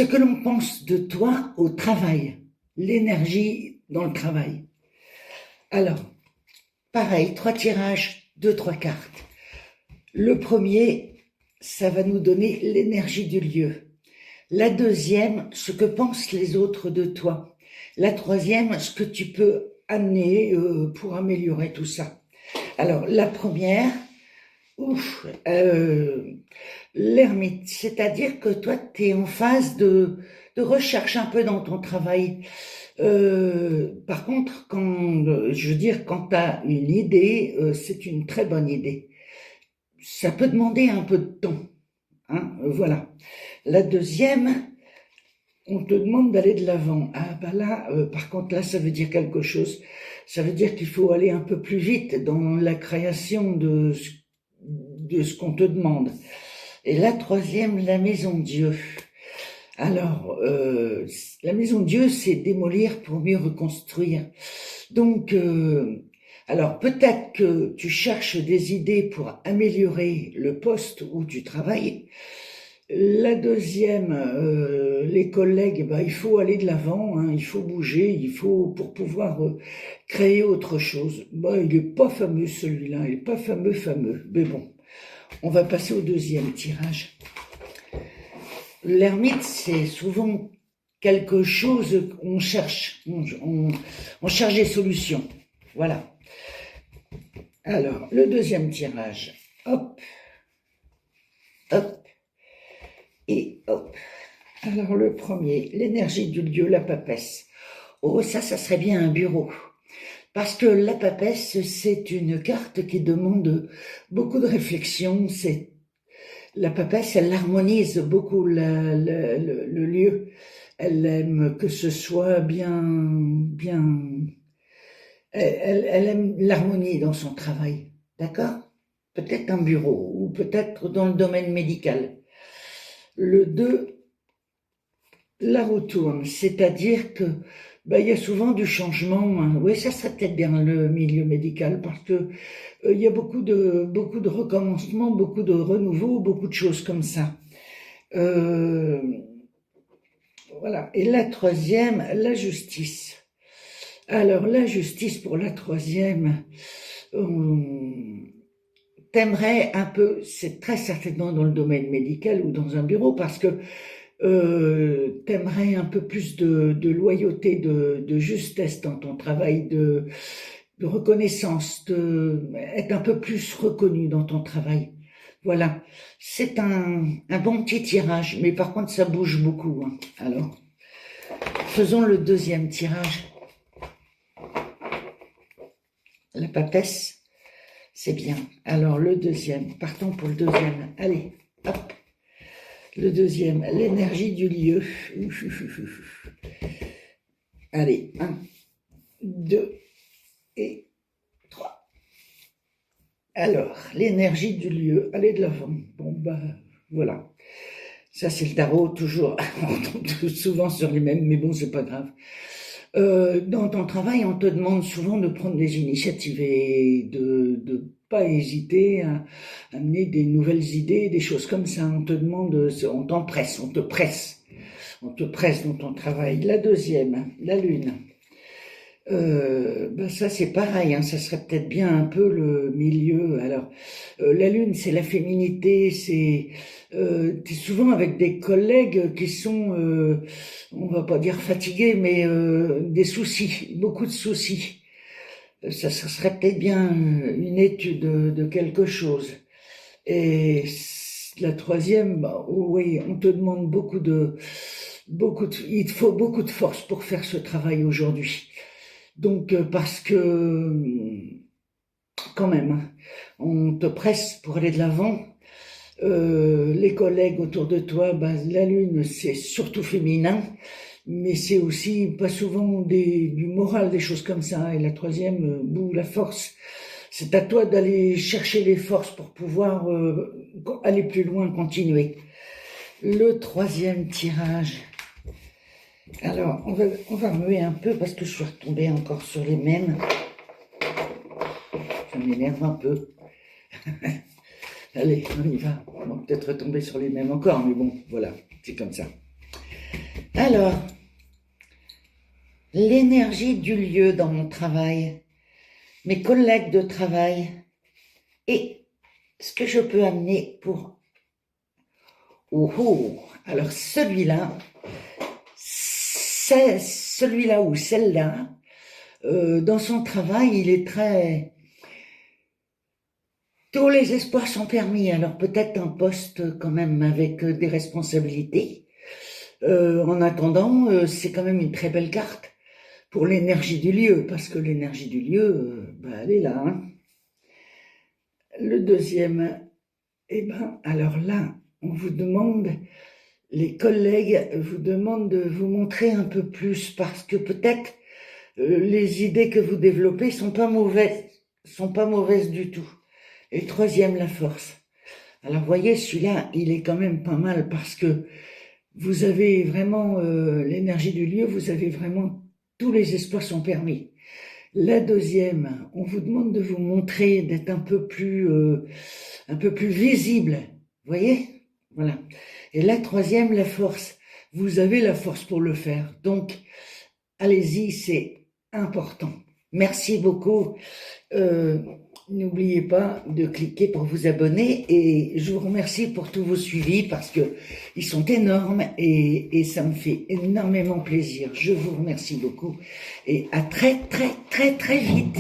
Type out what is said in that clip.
ce que l'on pense de toi au travail, l'énergie dans le travail. Alors, pareil, 3 tirages, 2-3 cartes. Le premier, ça va nous donner l'énergie du lieu. La deuxième, ce que pensent les autres de toi. La troisième, ce que tu peux amener pour améliorer tout ça. Alors, la première, l'ermite, c'est-à-dire que toi, tu es en phase de recherche un peu dans ton travail. Par contre, quand tu as une idée, c'est une très bonne idée. Ça peut demander un peu de temps. Hein, voilà. La deuxième, on te demande d'aller de l'avant. Ah bah là, par contre là, ça veut dire quelque chose. Ça veut dire qu'il faut aller un peu plus vite dans la création de ce qu'on te demande. Et la troisième, la maison de Dieu. Alors, la maison de Dieu, c'est démolir pour mieux reconstruire. Donc, alors peut-être que tu cherches des idées pour améliorer le poste où tu travailles. La deuxième, les collègues, il faut aller de l'avant, hein, il faut bouger, il faut pour pouvoir créer autre chose. Il est pas fameux celui-là, il est pas fameux, mais bon, on va passer au deuxième tirage. L'ermite, c'est souvent quelque chose qu'on cherche, on cherche des solutions, voilà. Alors, le deuxième tirage, hop, hop, et hop. Alors le premier, l'énergie du lieu, la papesse. Oh, ça serait bien un bureau. Parce que la papesse, c'est une carte qui demande beaucoup de réflexion. La papesse, elle harmonise beaucoup le lieu. Elle aime que ce soit bien. Elle aime l'harmonie dans son travail. D'accord? Peut-être un bureau ou peut-être dans le domaine médical. Le 2, la roue tourne, c'est-à-dire que il y a souvent du changement. Hein. Oui, ça serait peut-être bien le milieu médical parce que il y a beaucoup de recommencements, beaucoup de renouveau, beaucoup de choses comme ça. Voilà. Et la troisième, la justice. Alors la justice pour la troisième, t'aimerais un peu, c'est très certainement dans le domaine médical ou dans un bureau parce que t'aimerais un peu plus de loyauté, de justesse dans ton travail, de reconnaissance, être un peu plus reconnu dans ton travail. Voilà, c'est un bon petit tirage, mais par contre ça bouge beaucoup. Hein. Alors, faisons le deuxième tirage. La papesse, c'est bien. Alors le deuxième, partons pour le deuxième. Allez, hop. Le deuxième, l'énergie du lieu. Allez, 1, 2 et 3. Alors, l'énergie du lieu, allez de l'avant. Bon, voilà. Ça, c'est le tarot, toujours. On tombe souvent sur les mêmes, mais bon, c'est pas grave. Dans ton travail, on te demande souvent de prendre des initiatives et de pas hésiter à amener des nouvelles idées, des choses comme ça. On te demande, on t'empresse, on te presse dans ton travail. La deuxième, la lune. Ça c'est pareil, hein, ça serait peut-être bien un peu le milieu. Alors, la lune, c'est la féminité, t'es souvent avec des collègues qui sont, on va pas dire fatigués, mais des soucis, beaucoup de soucis. Ça serait peut-être bien une étude de quelque chose. Et la troisième, oui, on te demande il te faut beaucoup de force pour faire ce travail aujourd'hui. Donc, parce que, quand même, on te presse pour aller de l'avant. Les collègues autour de toi, la lune, c'est surtout féminin, mais c'est aussi pas souvent du moral, des choses comme ça. Et la troisième, la force. C'est à toi d'aller chercher les forces pour pouvoir aller plus loin, continuer. Le troisième tirage. Alors, on va remuer un peu parce que je suis retombée encore sur les mêmes. Ça m'énerve un peu. Allez, on y va. On va peut-être retomber sur les mêmes encore, mais bon, voilà, c'est comme ça. Alors, l'énergie du lieu dans mon travail, mes collègues de travail et ce que je peux amener pour... Oh, oh. Alors celui-là, c'est celui-là ou celle-là, dans son travail, il est très... Tous les espoirs sont permis, alors peut-être un poste quand même avec des responsabilités. En attendant, c'est quand même une très belle carte pour l'énergie du lieu, parce que l'énergie du lieu, elle est là. Hein. Le deuxième, eh ben, alors là, on vous demande, les collègues vous demandent de vous montrer un peu plus, parce que peut-être les idées que vous développez sont pas mauvaises du tout. Et le troisième, la force. Alors, vous voyez, celui-là, il est quand même pas mal parce que vous avez vraiment l'énergie du lieu, vous avez vraiment tous les espoirs sont permis. La deuxième, on vous demande de vous montrer, d'être un peu plus visible. Vous voyez? Voilà. Et la troisième, la force. Vous avez la force pour le faire. Donc, allez-y, c'est important. Merci beaucoup. N'oubliez pas de cliquer pour vous abonner et je vous remercie pour tous vos suivis parce que ils sont énormes et ça me fait énormément plaisir. Je vous remercie beaucoup et à très très très très vite.